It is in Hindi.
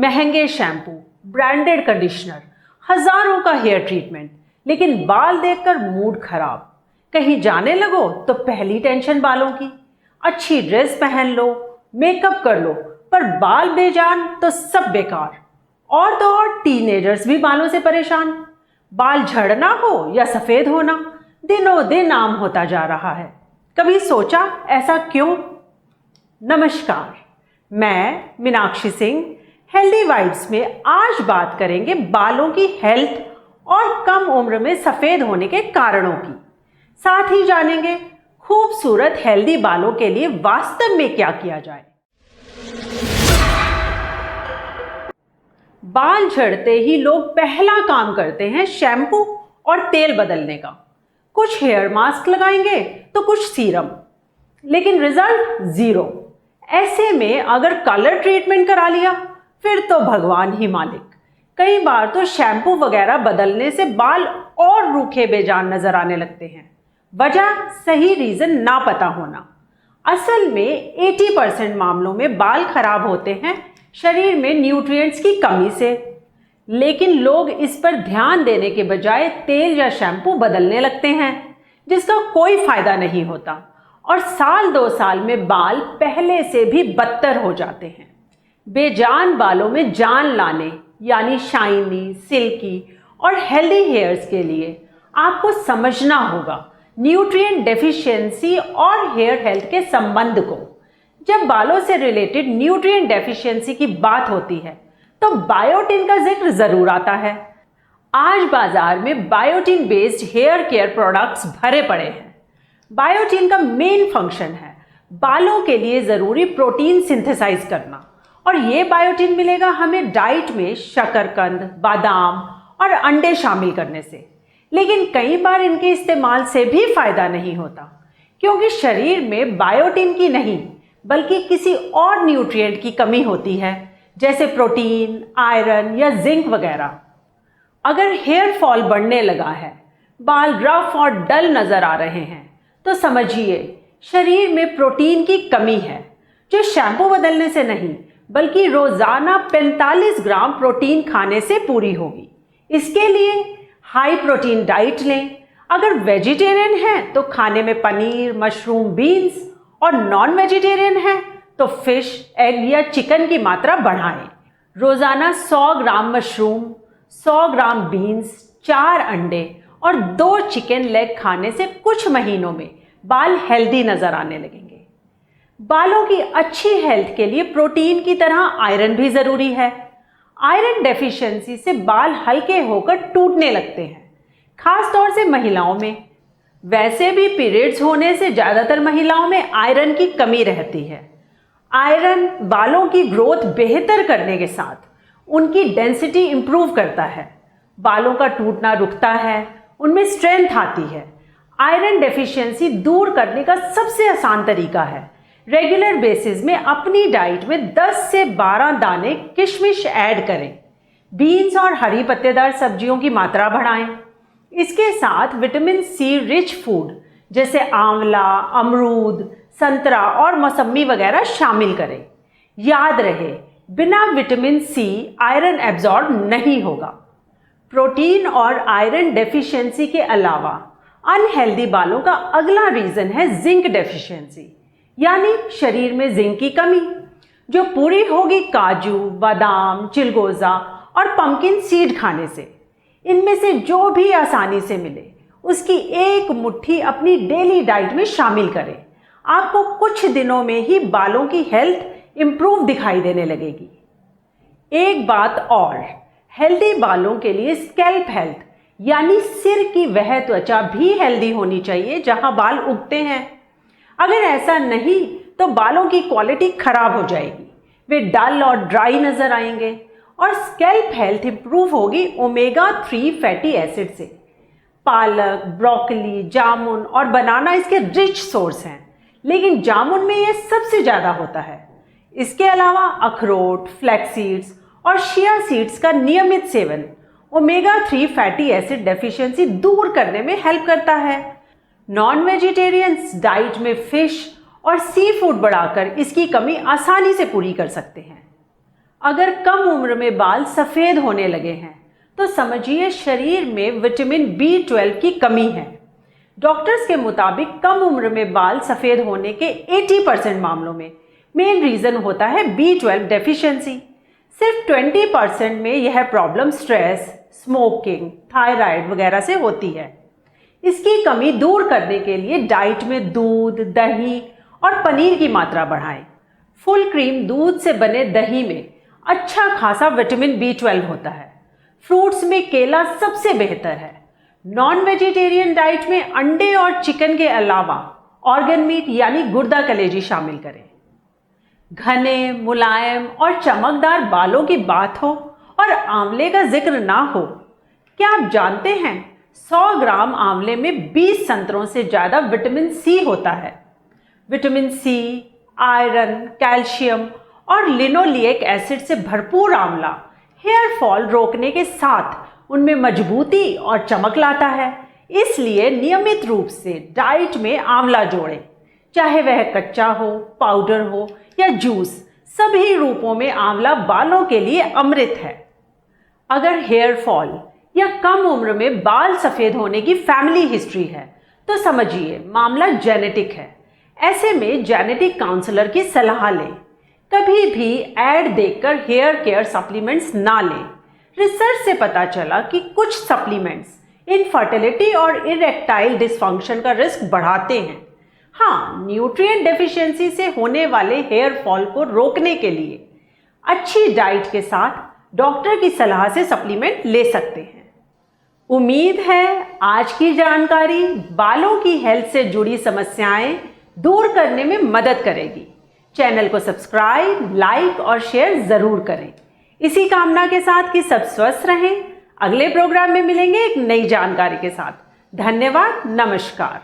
महंगे शैम्पू, ब्रांडेड कंडीशनर, हजारों का हेयर ट्रीटमेंट, लेकिन बाल देखकर मूड खराब। कहीं जाने लगो तो पहली टेंशन बालों की। अच्छी ड्रेस पहन लो, मेकअप कर लो, पर बाल बेजान तो सब बेकार। और तो और टीनेजर्स भी बालों से परेशान। बाल झड़ना हो या सफेद होना दिनों दिन आम होता जा रहा है। कभी सोचा ऐसा क्यों? नमस्कार, मैं मीनाक्षी सिंह हेल्दी वाइब्स में आज बात करेंगे बालों की हेल्थ और कम उम्र में सफेद होने के कारणों की। साथ ही जानेंगे खूबसूरत हेल्दी बालों के लिए वास्तव में क्या किया जाए। बाल झड़ते ही लोग पहला काम करते हैं शैम्पू और तेल बदलने का। कुछ हेयर मास्क लगाएंगे तो कुछ सीरम, लेकिन रिजल्ट जीरो। ऐसे में अगर कलर ट्रीटमेंट करा लिया फिर तो भगवान ही मालिक। कई बार तो शैम्पू वगैरह बदलने से बाल और रूखे बेजान नजर आने लगते हैं। वजह सही रीजन ना पता होना। असल में 80% मामलों में बाल खराब होते हैं शरीर में न्यूट्रिएंट्स की कमी से, लेकिन लोग इस पर ध्यान देने के बजाय तेल या शैम्पू बदलने लगते हैं जिसका कोई फायदा नहीं होता, और साल 2 साल में बाल पहले से भी बदतर हो जाते हैं। बेजान बालों में जान लाने यानी शाइनी, सिल्की और हेल्दी हेयर्स के लिए आपको समझना होगा न्यूट्रिएंट डेफिशिएंसी और हेयर हेल्थ के संबंध को। जब बालों से रिलेटेड न्यूट्रिएंट डेफिशिएंसी की बात होती है तो बायोटिन का जिक्र जरूर आता है। आज बाजार में biotin based hair care products भरे पड़े हैं। बायोटिन का मेन फंक्शन है बालों के लिए जरूरी प्रोटीन सिंथेसाइज करना, और ये बायोटिन मिलेगा हमें डाइट में शकरकंद, बादाम और अंडे शामिल करने से। लेकिन कई बार इनके इस्तेमाल से भी फायदा नहीं होता, क्योंकि शरीर में बायोटिन की नहीं बल्कि किसी और न्यूट्रिएंट की कमी होती है, जैसे प्रोटीन, आयरन या जिंक वगैरह। अगर हेयर फॉल बढ़ने लगा है, बाल रफ और डल नजर आ रहे हैं, तो समझिए शरीर में प्रोटीन की कमी है, जो शैम्पू बदलने से नहीं बल्कि रोजाना 45 ग्राम प्रोटीन खाने से पूरी होगी। इसके लिए हाई प्रोटीन डाइट लें। अगर वेजिटेरियन हैं तो खाने में पनीर, मशरूम, बीन्स, और नॉन वेजिटेरियन हैं तो फिश, एग या चिकन की मात्रा बढ़ाएं। रोजाना 100 ग्राम मशरूम, 100 ग्राम बीन्स, 4 अंडे और 2 चिकन लेग खाने से कुछ महीनों में बाल हेल्दी नजर आने लगेंगे। बालों की अच्छी हेल्थ के लिए प्रोटीन की तरह आयरन भी जरूरी है। आयरन डेफिशिएंसी से बाल हल्के होकर टूटने लगते हैं, खास तौर से महिलाओं में। वैसे भी पीरियड्स होने से ज्यादातर महिलाओं में आयरन की कमी रहती है। आयरन बालों की ग्रोथ बेहतर करने के साथ उनकी डेंसिटी इंप्रूव करता है, बालों का टूटना रुकता है, उनमें स्ट्रेंथ आती है। आयरन डेफिशिएंसी दूर करने का सबसे आसान तरीका है रेगुलर बेसिस में अपनी डाइट में 10 से 12 दाने किशमिश ऐड करें। बीन्स और हरी पत्तेदार सब्जियों की मात्रा बढ़ाएं। इसके साथ विटामिन सी रिच फूड जैसे आंवला, अमरूद, संतरा और मौसमी वगैरह शामिल करें। याद रहे, बिना विटामिन सी आयरन एब्जॉर्ब नहीं होगा। प्रोटीन और आयरन डेफिशिएंसी के अलावा अनहेल्दी बालों का अगला रीजन है जिंक डेफिशिएंसी, यानी शरीर में जिंक की कमी, जो पूरी होगी काजू, बादाम, चिलगोजा और पंपकिन सीड खाने से। इनमें से जो भी आसानी से मिले उसकी एक मुट्ठी अपनी डेली डाइट में शामिल करें। आपको कुछ दिनों में ही बालों की हेल्थ इंप्रूव दिखाई देने लगेगी। एक बात और, हेल्दी बालों के लिए स्कैल्प हेल्थ यानी सिर की वह त्वचा भी हेल्दी होनी चाहिए जहां बाल उगते हैं। अगर ऐसा नहीं तो बालों की क्वालिटी खराब हो जाएगी, वे डल और ड्राई नजर आएंगे। और स्कैल्प हेल्थ इंप्रूव होगी ओमेगा 3 फैटी एसिड से। पालक, ब्रोकली, जामुन और बनाना इसके रिच सोर्स हैं, लेकिन जामुन में ये सबसे ज़्यादा होता है। इसके अलावा अखरोट, फ्लैक्स सीड्स और शिया सीड्स का नियमित seven omega 3 fatty acid deficiency दूर करने में हेल्प करता है। नॉन वेजिटेरियंस डाइट में फिश और सी फूड बढ़ाकर इसकी कमी आसानी से पूरी कर सकते हैं। अगर कम उम्र में बाल सफ़ेद होने लगे हैं तो समझिए शरीर में विटामिन B12 की कमी है। डॉक्टर्स के मुताबिक कम उम्र में बाल सफ़ेद होने के 80% मामलों में मेन रीज़न होता है B12 डेफिशिएंसी। सिर्फ 20% में यह प्रॉब्लम स्ट्रेस, स्मोकिंग, थायराइड वगैरह से होती है। इसकी कमी दूर करने के लिए डाइट में दूध, दही और पनीर की मात्रा बढ़ाएं। फुल क्रीम दूध से बने दही में अच्छा खासा विटामिन B12 होता है। फ्रूट्स में केला सबसे बेहतर है। नॉन वेजिटेरियन डाइट में अंडे और चिकन के अलावा ऑर्गन मीट यानी गुर्दा कलेजी शामिल करें। घने, मुलायम और चमकदार बालों की बात हो और आंवले का जिक्र ना हो, क्या आप जानते हैं 100 ग्राम आंवले में 20 संतरों से ज़्यादा विटामिन C होता है। विटामिन C, आयरन, कैल्शियम और लिनोलिक एसिड से भरपूर आंवला हेयर फॉल रोकने के साथ उनमें मजबूती और चमक लाता है। इसलिए नियमित रूप से डाइट में आंवला जोड़ें, चाहे वह कच्चा हो, पाउडर हो या जूस। सभी रूपों में आंवला बालों के लिए अमृत है। अगर हेयर फॉल या कम उम्र में बाल सफ़ेद होने की फैमिली हिस्ट्री है तो समझिए मामला जेनेटिक है। ऐसे में जेनेटिक काउंसलर की सलाह लें। कभी भी ऐड देखकर हेयर केयर सप्लीमेंट्स ना लें। रिसर्च से पता चला कि कुछ सप्लीमेंट्स इनफर्टिलिटी और इरेक्टाइल डिसफंक्शन का रिस्क बढ़ाते हैं। हाँ, न्यूट्रिएंट डेफिशिएंसी से होने वाले हेयर फॉल को रोकने के लिए अच्छी डाइट के साथ डॉक्टर की सलाह से सप्लीमेंट ले सकते हैं। उम्मीद है आज की जानकारी बालों की हेल्थ से जुड़ी समस्याएं दूर करने में मदद करेगी। चैनल को सब्सक्राइब, लाइक और शेयर ज़रूर करें। इसी कामना के साथ कि सब स्वस्थ रहें। अगले प्रोग्राम में मिलेंगे एक नई जानकारी के साथ। धन्यवाद, नमस्कार।